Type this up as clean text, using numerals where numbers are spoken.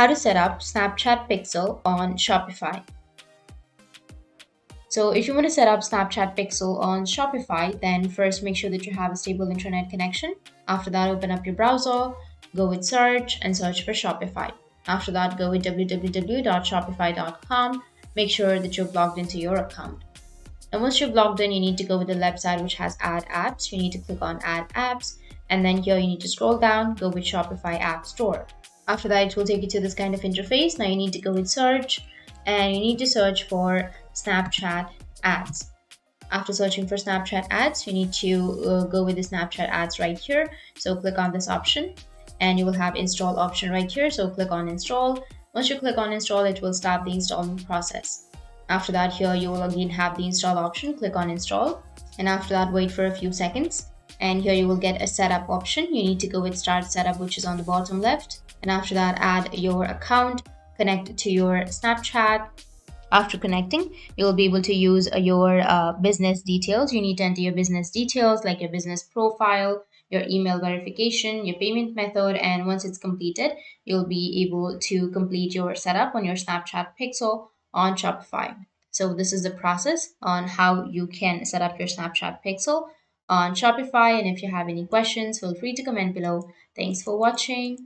how to set up Snapchat Pixel on Shopify. So if you want to set up Snapchat Pixel on Shopify, then first make sure that you have a stable internet connection. After that, open up your browser, go with search and search for Shopify. After that, go with www.shopify.com. Make sure that you're logged into your account. And once you're logged in, you need to go with the left side which has add apps. You need to click on add apps, and then here you need to scroll down, go with Shopify App Store. After that, it will take you to this kind of interface. Now you need to go with search, and you need to search for Snapchat ads. After searching for Snapchat ads, you need to go with the Snapchat ads right here. So click on this option, and you will have install option right here. So click on install. Once you click on install, it will start the installing process. After that, here you will again have the install option. Click on install, and after that, wait for a few seconds. And here you will get a setup option. You need to go with start setup, which is on the bottom left. And after that, add your account, connect to your Snapchat. After connecting, you'll be able to use your business details. You need to enter your business details like your business profile, your email verification, your payment method, and once it's completed, you'll be able to complete your setup on your Snapchat Pixel on Shopify. So this is the process on how you can set up your Snapchat Pixel on Shopify. And if you have any questions, feel free to comment below. Thanks for watching.